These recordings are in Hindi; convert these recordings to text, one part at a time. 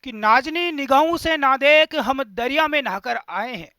कि नाजनी निगाहों से ना देख हम दरिया में नहाकर आए हैं।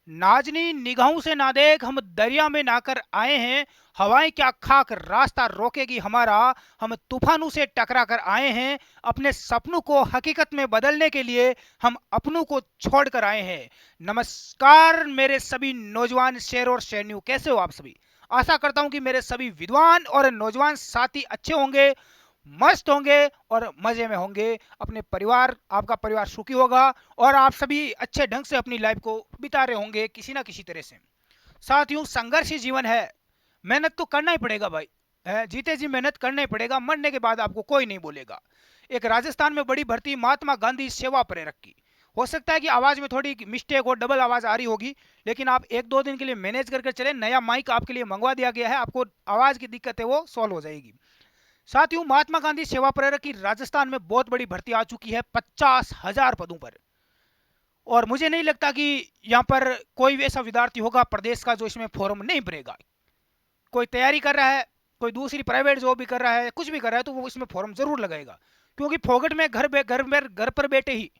नाजनी निगाहों से ना देख हम दरिया में नहाकर आए हैं। हवाएं क्या खाक रास्ता रोकेगी हमारा, हम तूफानों से टकरा कर आए हैं। अपने सपनों को हकीकत में बदलने के लिए हम अपनों को छोड़ कर आए हैं। नमस्कार मेरे सभी नौजवान शेर और शेरनियों, कैसे हो आप सभी। आशा करता हूं कि मेरे सभी विद्वान और नौजवान साथी अच्छे होंगे, मस्त होंगे और मजे में होंगे। अपने परिवार, आपका परिवार सुखी होगा और आप सभी अच्छे ढंग से अपनी लाइफ को बिता रहे होंगे किसी ना किसी तरह से। साथियों, संघर्षी जीवन है, मेहनत तो करना ही पड़ेगा भाई। जीते जी मेहनत करना ही पड़ेगा, मरने के बाद आपको कोई नहीं बोलेगा। एक राजस्थान में बड़ी भर्ती महात्मा गांधी सेवा प्रेरक की। हो सकता है कि आवाज में थोड़ी मिस्टेक और डबल आवाज आ रही होगी, लेकिन आप एक दो दिन के लिए मैनेज करके चले। नया माइक आपके लिए मंगवा दिया गया है, आपको आवाज की दिक्कत है वो सॉल्व हो जाएगी। साथियों, महात्मा गांधी सेवा प्रेरक की राजस्थान में बहुत बड़ी भर्ती आ चुकी है, 50,000 पदों पर। और मुझे नहीं लगता कि यहाँ पर कोई भी ऐसा विद्यार्थी होगा प्रदेश का जो इसमें फॉर्म नहीं भरेगा। कोई तैयारी कर रहा है, कोई दूसरी प्राइवेट जॉब भी कर रहा है, कुछ भी कर रहा है, तो वो इसमें फॉर्म जरूर लगाएगा। क्योंकि फोगट में घर पर बैठे ही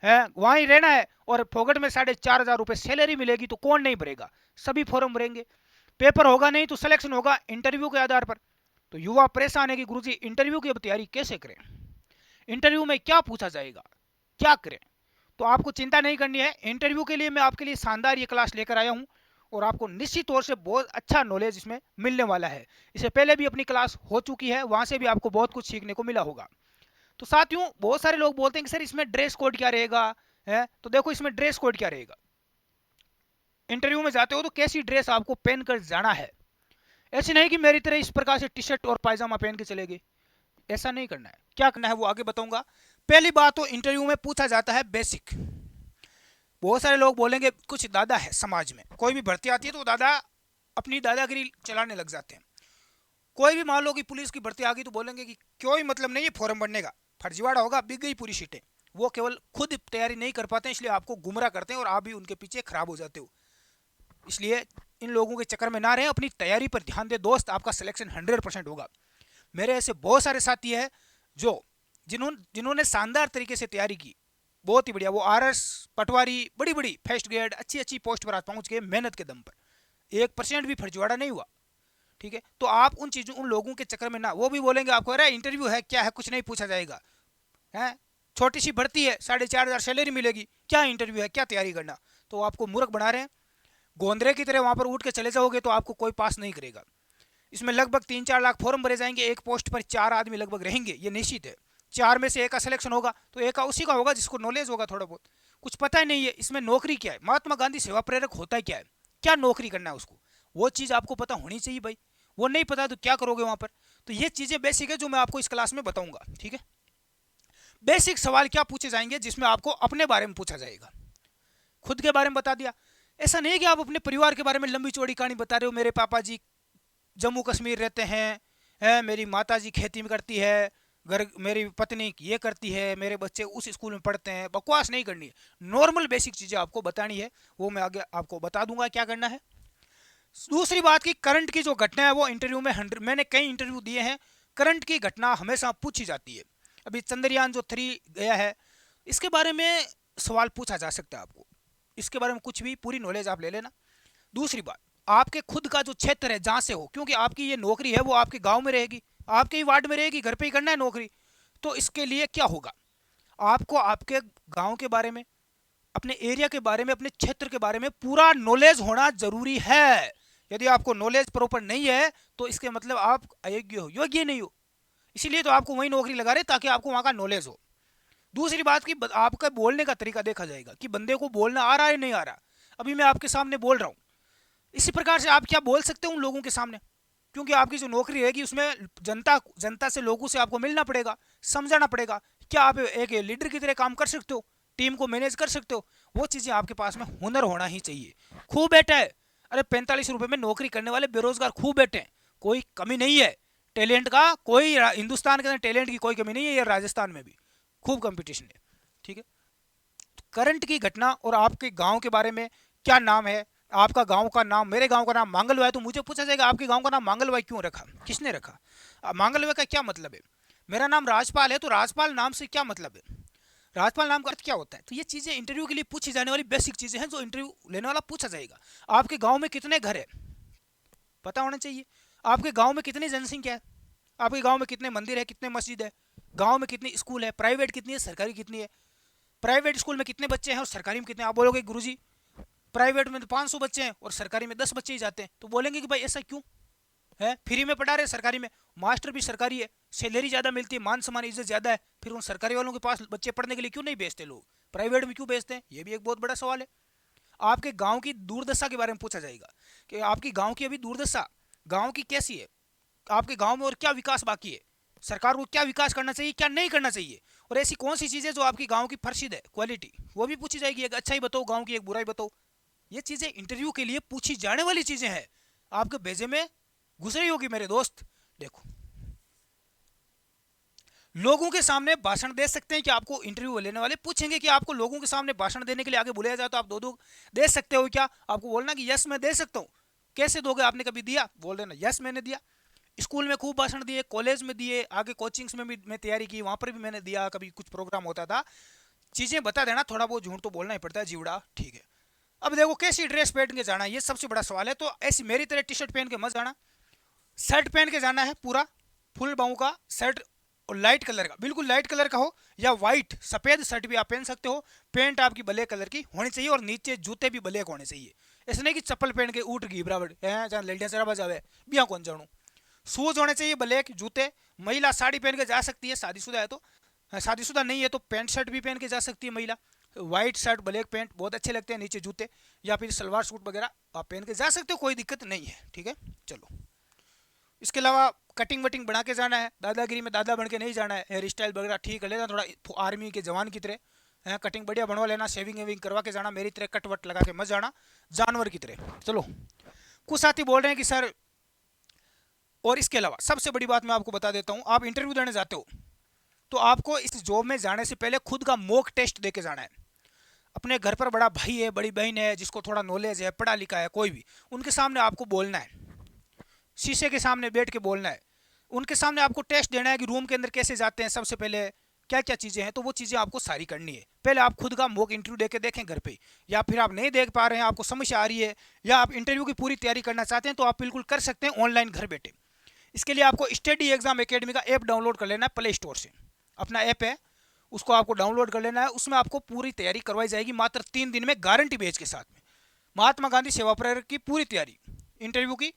है, वहां ही रहना है और फोगट में 4,500 रुपये सैलरी मिलेगी, तो कौन नहीं भरेगा। सभी फॉर्म भरेंगे। पेपर होगा नहीं तो सिलेक्शन होगा इंटरव्यू के आधार पर। तो युवा परेशान है कि गुरुजी इंटरव्यू की अब तैयारी कैसे करें, इंटरव्यू में क्या पूछा जाएगा, क्या करें। तो आपको चिंता नहीं करनी है। इंटरव्यू के लिए मैं आपके लिए शानदार ये क्लास लेकर आया हूँ और आपको निश्चित तौर से बहुत अच्छा नॉलेज इसमें मिलने वाला है। इससे पहले भी अपनी क्लास हो चुकी है, वहां से भी आपको बहुत कुछ सीखने को मिला होगा। तो साथियों, बहुत सारे लोग बोलते हैं कि सर इसमें ड्रेस कोड क्या रहेगा, है तो देखो इसमें ड्रेस कोड क्या रहेगा। इंटरव्यू में जाते हो तो कैसी ड्रेस आपको पहन कर जाना है। ऐसी नहीं कि मेरी तरह इस प्रकार से टी शर्ट और पायजामा पहन के चलेगी, ऐसा नहीं करना है। क्या करना है वो आगे बताऊंगा। पहली बात तो इंटरव्यू में पूछा जाता है बेसिक। बहुत सारे लोग बोलेंगे, कुछ दादा है समाज में, कोई भी भर्ती आती है तो दादा अपनी दादागिरी चलाने लग जाते हैं। कोई भी मान लो कि पुलिस की भर्ती आ गई तो बोलेंगे कि कोई मतलब नहीं है फॉर्म भरने का, फर्जीवाड़ा होगा, बिक गई पूरी सीटें। वो केवल खुद तैयारी नहीं कर पाते हैं, इसलिए आपको गुमराह करते हैं और आप भी उनके पीछे खराब हो जाते हो। इसलिए इन लोगों के चक्कर में ना रहे, अपनी तैयारी पर ध्यान दे दोस्त, आपका सिलेक्शन 100% होगा। मेरे ऐसे बहुत सारे साथी हैं जो जिन्होंने शानदार तरीके से तैयारी की, बहुत ही बढ़िया। वो आरएस पटवारी, बड़ी बड़ी फर्स्ट ग्रेड अच्छी अच्छी पोस्ट पर आज पहुंच गए मेहनत के दम पर। 1% भी फर्जीवाड़ा नहीं हुआ। ठीक है, तो आप उन चीजों, उन लोगों के चक्कर में ना। वो भी बोलेंगे आपको, अरे इंटरव्यू है क्या है, कुछ नहीं पूछा जाएगा, है छोटी सी भर्ती है, 4,500 सैलरी मिलेगी, क्या इंटरव्यू है, क्या तैयारी करना। तो आपको मूर्ख बना रहे हैं। गोंदरे की तरह वहां पर उठ के चले जाओगे तो आपको कोई पास नहीं करेगा। इसमें लगभग 3-4 लाख फॉर्म भरे जाएंगे, एक पोस्ट पर 4 आदमी लगभग रहेंगे, ये निश्चित है। 4 में से एक का सिलेक्शन होगा तो एक का उसी का होगा जिसको नॉलेज होगा थोड़ा बहुत। कुछ पता ही नहीं है इसमें नौकरी क्या है, महात्मा गांधी सेवा प्रेरक होता है क्या है, क्या नौकरी करना है उसको, वो चीज़ आपको पता होनी चाहिए भाई। वो नहीं पता तो क्या करोगे वहां पर। तो ये चीज़ें बेसिक है जो मैं आपको इस क्लास में बताऊंगा। ठीक है, बेसिक सवाल क्या पूछे जाएंगे, जिसमें आपको अपने बारे में पूछा जाएगा। खुद के बारे में बता दिया। ऐसा नहीं है कि आप अपने परिवार के बारे में लंबी चौड़ी कहानी बता रहे हो, मेरे पापा जी जम्मू कश्मीर रहते हैं, है मेरी माता जी खेती में करती है, घर मेरी पत्नी ये करती है, मेरे बच्चे उस स्कूल में पढ़ते हैं। बकवास नहीं करनी है, नॉर्मल बेसिक चीज़ें आपको बतानी है, वो मैं आगे आपको बता दूंगा क्या करना है। दूसरी बात की करंट की जो घटना है वो इंटरव्यू में 100, मैंने कई इंटरव्यू दिए हैं, करंट की घटना हमेशा पूछी जाती है। अभी चंद्रयान जो 3 गया है, इसके बारे में सवाल पूछा जा सकता है आपको, इसके बारे में कुछ भी पूरी नॉलेज आप ले लेना। दूसरी बात, आपके खुद का जो क्षेत्र है जहां से हो, क्योंकि आपकी ये नौकरी है वो आपके गांव में रहेगी, आपके ही वार्ड में रहेगी, घर पे ही करना है नौकरी। तो इसके लिए क्या होगा, आपको आपके गांव के बारे में, अपने एरिया के बारे में, अपने क्षेत्र के बारे में पूरा नॉलेज होना जरूरी है। यदि आपको नॉलेज प्रॉपर नहीं है तो इसके मतलब आप अयोग्य हो, योग्य नहीं हो। इसीलिए तो आपको वही नौकरी लगा रहे ताकि आपको वहां का नॉलेज हो। दूसरी बात की आपका बोलने का तरीका देखा जाएगा कि बंदे को बोलना आ रहा है नहीं आ रहा। अभी मैं आपके सामने बोल रहा हूँ, इसी प्रकार से आप क्या बोल सकते हो उन लोगों के सामने, क्योंकि आपकी जो नौकरी रहेगी उसमें जनता जनता से, लोगों से आपको मिलना पड़ेगा, समझाना पड़ेगा। क्या आप एक लीडर की तरह काम कर सकते हो, टीम को मैनेज कर सकते हो, वो चीज़ें आपके पास में हुनर होना ही चाहिए। खूब बैठा है, अरे 45 रुपये में नौकरी करने वाले बेरोजगार खूब बैठे हैं, कोई कमी नहीं है टैलेंट का। कोई हिंदुस्तान के अंदर टैलेंट की कोई कमी नहीं है, या राजस्थान में भी खूब कंपटीशन है। ठीक है, करंट की घटना और आपके गांव के बारे में, क्या नाम है आपका गांव का नाम, मेरे गांव का नाम मांगलवा है, तो मुझे पूछा जाएगा आपके गांव का नाम मांगलवा क्यों रखा, किसने रखा। मांगलवा का क्या मतलब है। मेरा नाम राजपाल है तो राजपाल नाम से क्या मतलब है। राज्यपाल नाम का अर्थ क्या होता है? तो ये चीज़ें इंटरव्यू के लिए पूछी जाने वाली बेसिक चीज़ें हैं जो इंटरव्यू लेने वाला पूछा जाएगा। आपके गांव में कितने घर है पता होना चाहिए। आपके गांव में कितनी जनसंख्या है, आपके गांव में कितने मंदिर है, कितने मस्जिद है, गांव में कितनी स्कूल है, प्राइवेट कितनी है, सरकारी कितनी है, प्राइवेट स्कूल में कितने बच्चे हैं और सरकारी में कितने। आप बोलोगे गुरुजी प्राइवेट में तो 500 बच्चे हैं और सरकारी में 10 बच्चे ही जाते हैं, तो बोलेंगे कि भाई ऐसा क्यों है, फ्री में पढ़ा रहे सरकारी में, मास्टर भी सरकारी है, सैलरी ज़्यादा मिलती है, मान सम्मान इज्जत ज़्यादा है, फिर उन सरकारी वालों के पास बच्चे पढ़ने के लिए क्यों नहीं भेजते लोग, प्राइवेट में क्यों भेजते हैं, ये भी एक बहुत बड़ा सवाल है। आपके गांव की दुर्दशा के बारे में पूछा जाएगा कि आपकी गांव की अभी दुर्दशा गांव की कैसी है, आपके गांव में और क्या विकास बाकी है, सरकार को क्या विकास करना चाहिए क्या नहीं करना चाहिए, और ऐसी कौन सी चीज़ें जो आपकी गांव की फर्शिद है क्वालिटी वो भी पूछी जाएगी। एक अच्छाई बताओ गांव की, एक बुराई बताओ। ये चीज़ें इंटरव्यू के लिए पूछी जाने वाली चीज़ें हैं, आपके भेजे में घुस रही होगी मेरे दोस्त। देखो लोगों के सामने भाषण दे सकते हैं कि आपको इंटरव्यू लेने वाले पूछेंगे कि आपको लोगों के सामने भाषण देने के लिए आगे बुलाया जाए तो आप दो दे सकते हो क्या, आपको बोलना कि यस मैं दे सकता हूँ। कैसे दोगे, आपने कभी दिया, बोल देना यस मैंने दिया। स्कूल में खूब भाषण दिए, कॉलेज में दिए, आगे कोचिंग्स में भी मैं तैयारी की, वहाँ पर भी मैंने दिया, कभी कुछ प्रोग्राम होता था, चीज़ें बता देना, थोड़ा बहुत झूठ तो बोलना ही पड़ता है जीवड़ा, ठीक है। अब देखो कैसी ड्रेस पहन के जाना है, ये सबसे बड़ा सवाल है। तो ऐसी मेरी तरह टी शर्ट पहन के मत जाना, शर्ट पहन के जाना है, पूरा फुल बाहू का शर्ट और लाइट कलर का, बिल्कुल लाइट कलर का हो, या वाइट सफ़ेद शर्ट भी आप पहन सकते हो, पैंट आपकी ब्लैक कलर की होनी चाहिए और नीचे जूते भी ब्लैक होने चाहिए। ऐसा नहीं कि चप्पल पहन के उठ गई बराबर है जहाँ लड़ियाँ चरा जावे बिया कौन जानू। शूज़ होने चाहिए ब्लैक, जूते। महिला साड़ी पहन के जा सकती है शादीशुदा है तो, शादीशुदा नहीं है तो पैंट शर्ट भी पहन के जा सकती है महिला, वाइट शर्ट ब्लैक पैंट बहुत अच्छे लगते हैं, नीचे जूते या फिर सलवार सूट वगैरह आप पहन के जा सकते हो, कोई दिक्कत नहीं है, ठीक है। चलो इसके अलावा कटिंग वटिंग बना के जाना है, दादागिरी में दादा बन के नहीं जाना है, हेयर स्टाइल वगैरह ठीक है लेना, थोड़ा आर्मी के जवान की तरह है, कटिंग बढ़िया बनवा लेना, शेविंग वेविंग करवा के जाना, मेरी तरह कट वट लगा के मत जाना जानवर की तरह। चलो कुछ साथी बोल रहे हैं कि सर, और इसके अलावा सबसे बड़ी बात मैं आपको बता देता हूँ, आप इंटरव्यू देने जाते हो तो आपको इस जॉब में जाने से पहले खुद का मॉक टेस्ट दे के जाना है। अपने घर पर बड़ा भाई है, बड़ी बहन है, जिसको थोड़ा नॉलेज है, पढ़ा लिखा है, कोई भी, उनके सामने आपको बोलना है, शीशे के सामने बैठ के बोलना है, उनके सामने आपको टेस्ट देना है कि रूम के अंदर कैसे जाते हैं, सबसे पहले क्या क्या चीज़ें हैं, तो वो चीज़ें आपको सारी करनी है। पहले आप खुद का मॉक इंटरव्यू दे के देखें घर पे, या फिर आप नहीं देख पा रहे हैं, आपको समस्या आ रही है, या आप इंटरव्यू की पूरी तैयारी करना चाहते हैं, तो आप बिल्कुल कर सकते हैं ऑनलाइन घर बैठे। इसके लिए आपको स्टडी एग्जाम एकेडमी का ऐप डाउनलोड कर लेना है प्ले स्टोर से, अपना ऐप है उसको आपको डाउनलोड कर लेना है, उसमें आपको पूरी तैयारी करवाई जाएगी मात्र 3 दिन में गारंटी बेच के साथ में। महात्मा गांधी सेवा प्रेरक की पूरी तैयारी, इंटरव्यू की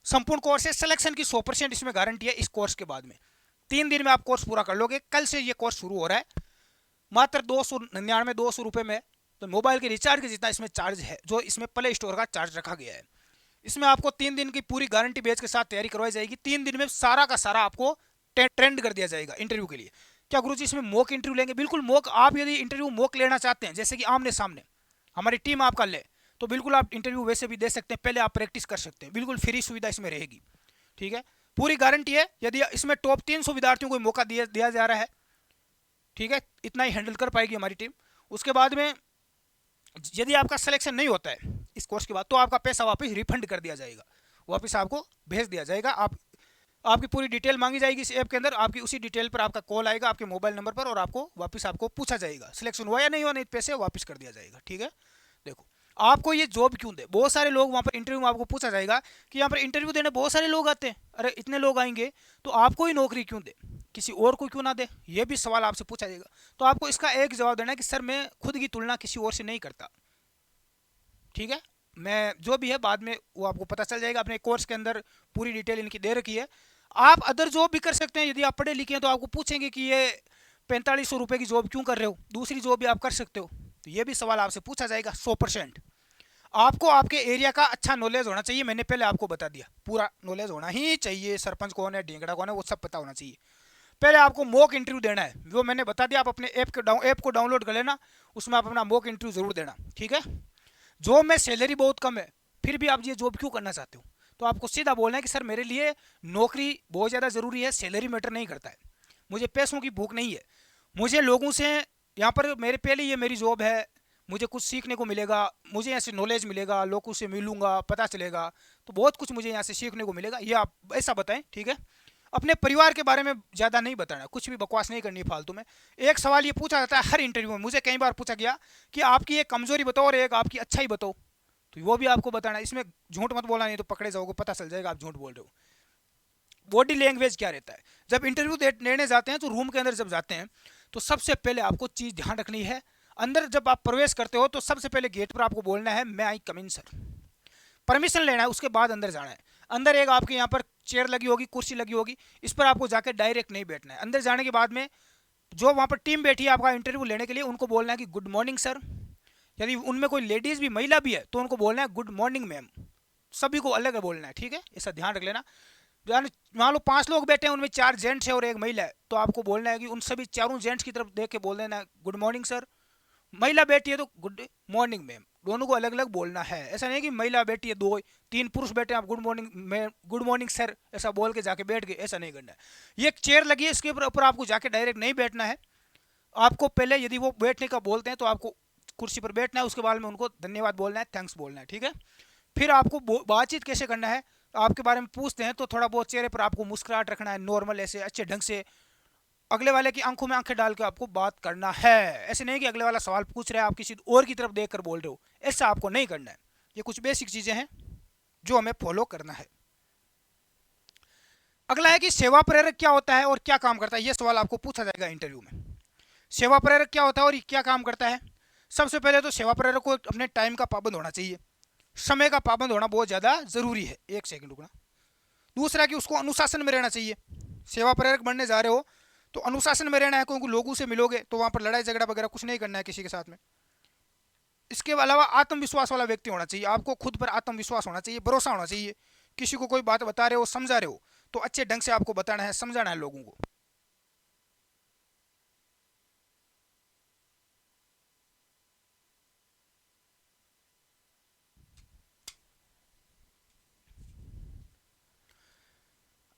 संपूर्ण कोर्स है, सिलेक्शन की 100% इसमें गारंटी है। इस कोर्स के बाद में 3 दिन में आप कोर्स पूरा कर लोगे। कल से ये कोर्स शुरू हो रहा है, मात्र 299 रुपये में, तो मोबाइल के रिचार्ज के जितना इसमें चार्ज है, जो इसमें प्ले स्टोर का चार्ज रखा गया है। इसमें आपको 3 दिन की पूरी गारंटी बेच के साथ तैयारी करवाई जाएगी। 3 दिन में सारा का सारा आपको ट्रेंड कर दिया जाएगा इंटरव्यू के लिए। क्या गुरुजी इसमें मॉक इंटरव्यू लेंगे? बिल्कुल मॉक, आप यदि इंटरव्यू मॉक लेना चाहते हैं, जैसे कि आमने सामने हमारी टीम आपका ले, तो बिल्कुल आप इंटरव्यू वैसे भी दे सकते हैं, पहले आप प्रैक्टिस कर सकते हैं, बिल्कुल फ्री सुविधा इसमें रहेगी, ठीक है। पूरी गारंटी है, यदि इसमें टॉप 300 विद्यार्थियों को मौका दिया जा रहा है, ठीक है, इतना ही हैंडल कर पाएगी हमारी टीम। उसके बाद में यदि आपका सिलेक्शन नहीं होता है इस कोर्स के बाद, तो आपका पैसा वापस रिफंड कर दिया जाएगा, वापस आपको भेज दिया जाएगा। आपकी पूरी डिटेल मांगी जाएगी इस ऐप के अंदर, आपकी उसी डिटेल पर आपका कॉल आएगा आपके मोबाइल नंबर पर, और आपको वापस आपको पूछा जाएगा सिलेक्शन हुआ या नहीं हुआ, नहीं पैसे वापस कर दिया जाएगा, ठीक है। देखो आपको ये जॉब क्यों दे, बहुत सारे लोग वहाँ पर इंटरव्यू में आपको पूछा जाएगा कि यहाँ पर इंटरव्यू देने बहुत सारे लोग आते हैं, अरे इतने लोग आएंगे तो आपको ही नौकरी क्यों दे, किसी और को क्यों ना दे, ये भी सवाल आपसे पूछा जाएगा। तो आपको इसका एक जवाब देना है कि सर मैं खुद की तुलना किसी और से नहीं करता, ठीक है, मैं जो भी है बाद में वो आपको पता चल जाएगा, अपने कोर्स के अंदर पूरी डिटेल इनकी दे रखी है। आप अदर जॉब भी कर सकते हैं, यदि आप पढ़े लिखे हैं तो आपको पूछेंगे कि ये 4500 रुपये की जॉब क्यों कर रहे हो, दूसरी जॉब भी आप कर सकते हो, तो ये भी सवाल आपसे पूछा जाएगा 100%। आपको आपके एरिया का अच्छा नॉलेज होना चाहिए, मैंने पहले आपको बता दिया, पूरा नॉलेज होना ही चाहिए, सरपंच कौन है, ढींगड़ा कौन है, वो सब पता होना चाहिए। पहले आपको मॉक इंटरव्यू देना है, वो मैंने बता दिया, आप अपने ऐप को डाउनलोड कर लेना, उसमें आप अपना मॉक इंटरव्यू जरूर देना, ठीक है। जॉब में सैलरी बहुत कम है, फिर भी आप ये जॉब क्यों करना चाहते हो, तो आपको सीधा बोलना है कि सर मेरे लिए नौकरी बहुत ज़्यादा ज़रूरी है, सैलरी मैटर नहीं करता है, मुझे पैसों की भूख नहीं है, मुझे लोगों से यहाँ पर मेरे पहले ये मेरी जॉब है, मुझे कुछ सीखने को मिलेगा, मुझे यहाँ से नॉलेज मिलेगा, लोगों से मिलूंगा, पता चलेगा, तो बहुत कुछ मुझे यहाँ से सीखने को मिलेगा, ये आप ऐसा बताएं, ठीक है। अपने परिवार के बारे में ज़्यादा नहीं बताना, कुछ भी बकवास नहीं करनी फालतू में। एक सवाल ये पूछा जाता है हर इंटरव्यू में, मुझे कई बार पूछा गया कि आपकी एक कमजोरी बताओ और एक आपकी अच्छाई बताओ, तो वो भी आपको बताना है। इसमें झूठ मत बोला, नहीं तो पकड़े जाओगे, पता चल जाएगा आप झूठ बोल रहे हो। बॉडी लैंग्वेज क्या रहता है, जब इंटरव्यू देने जाते हैं तो रूम के अंदर जब जाते हैं तो सबसे पहले आपको चीज़ ध्यान रखनी है, अंदर जब आप प्रवेश करते हो तो सबसे पहले गेट पर आपको बोलना है मैं आई कम इन सर, परमिशन लेना है, उसके बाद अंदर जाना है। अंदर एक आपके यहाँ पर चेयर लगी होगी, कुर्सी लगी होगी, इस पर आपको जाकर डायरेक्ट नहीं बैठना है। अंदर जाने के बाद में जो वहाँ पर टीम बैठी है आपका इंटरव्यू लेने के लिए, उनको बोलना है कि गुड मॉर्निंग सर। यदि उनमें कोई लेडीज़ भी, महिला भी है, तो उनको बोलना है गुड मॉर्निंग मैम। सभी को अलग बोलना है, ठीक है, ऐसा ध्यान रख लेना। मान लो 5 लोग बैठे हैं, उनमें 4 जेंट्स है और एक महिला है, तो आपको बोलना है कि उन सभी चारों जेंट्स की तरफ देख के बोल देना गुड मॉर्निंग सर। महिला बैठी है तो गुड मॉर्निंग मैम, दोनों को अलग अलग बोलना है। ऐसा नहीं कि महिला बैठी है 2-3 पुरुष बैठे हैं, आप good morning ma'am, good morning sir ऐसा बोल के जाके बैठ गए, ऐसा नहीं करना है। ये एक चेयर लगी है, इसके ऊपर आपको जाके डायरेक्ट नहीं बैठना है। आपको पहले यदि वो बैठने का बोलते हैं तो आपको कुर्सी पर बैठना है, उसके बाद में उनको धन्यवाद बोलना है, थैंक्स बोलना है, ठीक है। फिर आपको बातचीत कैसे करना है, आपके बारे में पूछते हैं तो थोड़ा बहुत चेहरे पर आपको मुस्कुराहट रखना है, नॉर्मल ऐसे अच्छे ढंग से अगले वाले की आंखों में आंखें डाल के आपको बात करना है। ऐसे नहीं कि अगले वाला सवाल पूछ रहा है आप किसी और की तरफ देख कर बोल रहे हो, ऐसा आपको नहीं करना है। ये कुछ बेसिक चीजें हैं जो हमें फॉलो करना है। अगला है कि सेवा प्रेरक क्या होता है और क्या काम करता है, यह सवाल आपको पूछा जाएगा इंटरव्यू में। सेवा प्रेरक क्या होता है और ये क्या काम करता है। सबसे पहले तो सेवा प्रेरक को अपने टाइम का पाबंद होना चाहिए, समय का पाबंद होना बहुत ज़्यादा ज़रूरी है। एक सेकंड रुकना। दूसरा कि उसको अनुशासन में रहना चाहिए। सेवा प्रेरक बनने जा रहे हो तो अनुशासन में रहना है, क्योंकि लोगों से मिलोगे तो वहाँ पर लड़ाई झगड़ा वगैरह कुछ नहीं करना है किसी के साथ में। इसके अलावा आत्मविश्वास वाला व्यक्ति होना चाहिए, आपको खुद पर आत्मविश्वास होना चाहिए, भरोसा होना चाहिए। किसी को कोई बात बता रहे हो, समझा रहे हो, तो अच्छे ढंग से आपको बताना है, समझाना है लोगों को।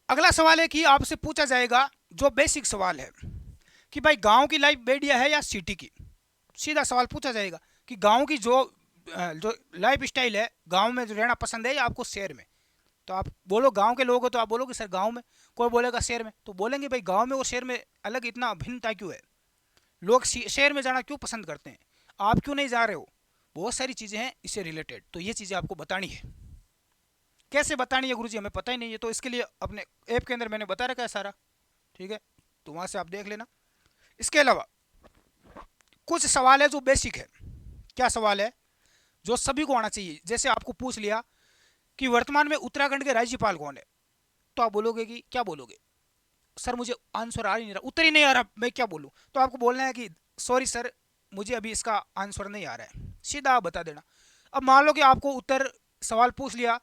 अगला सवाल है कि आपसे पूछा जाएगा जो बेसिक सवाल है कि भाई गांव की लाइफ बढ़िया है या सिटी की। सीधा सवाल पूछा जाएगा कि गांव की जो लाइफ स्टाइल है, गांव में जो रहना पसंद है या आपको शहर में। तो आप बोलो गांव के लोग हो तो आप बोलोगे सर गांव में। कोई बोलेगा शहर में, तो बोलेंगे भाई गांव में और शहर में अलग इतना भिन्नता क्यों है, लोग शहर में जाना क्यों पसंद करते हैं, आप क्यों नहीं जा रहे हो। बहुत सारी चीज़ें हैं इससे रिलेटेड, तो ये चीज़ें आपको बतानी है। कैसे बतानी है गुरुजी, हमें पता ही नहीं है, तो इसके लिए अपने ऐप के अंदर मैंने बता रखा है सारा, ठीक है, तो वहाँ से आप देख लेना। इसके अलावा कुछ सवाल है जो बेसिक है। क्या सवाल है जो सभी को आना चाहिए। जैसे आपको पूछ लिया कि वर्तमान में उत्तराखंड के राज्यपाल कौन है, तो आप बोलोगे कि क्या बोलोगे, सर मुझे आंसर आ ही नहीं रहा, उत्तर ही नहीं आ रहा, मैं क्या बोलूँ। तो आपको बोलना है कि सॉरी सर मुझे अभी इसका आंसर नहीं आ रहा है, सीधा आप बता देना। अब मान लो कि आपको उत्तर सवाल पूछ लिया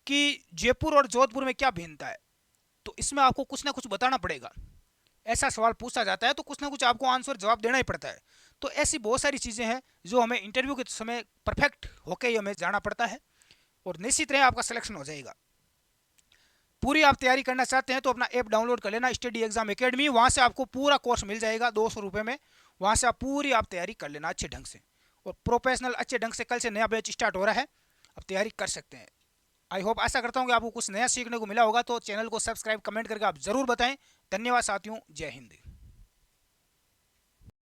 कि जयपुर और जोधपुर में क्या भिन्नता है, तो इसमें आपको कुछ ना कुछ बताना पड़ेगा। ऐसा सवाल पूछा जाता है तो कुछ ना कुछ आपको आंसर जवाब देना ही पड़ता है। तो ऐसी बहुत सारी चीज़ें हैं जो हमें इंटरव्यू के समय परफेक्ट होकर हमें जाना पड़ता है, और निश्चित रहे आपका सिलेक्शन हो जाएगा। पूरी आप तैयारी करना चाहते हैं तो अपना ऐप डाउनलोड कर लेना, स्टडी एग्जाम एकेडमी, वहाँ से आपको पूरा कोर्स मिल जाएगा 200 रुपये में। वहाँ से आप पूरी तैयारी कर लेना अच्छे ढंग से, और प्रोफेशनल अच्छे ढंग से। कल से नया बैच स्टार्ट हो रहा है, अब तैयारी कर सकते हैं। आई होप, आशा करता हूँ कि आपको कुछ नया सीखने को मिला होगा। तो चैनल को सब्सक्राइब, कमेंट करके आप ज़रूर बताएं। धन्यवाद साथियों, जय हिंद।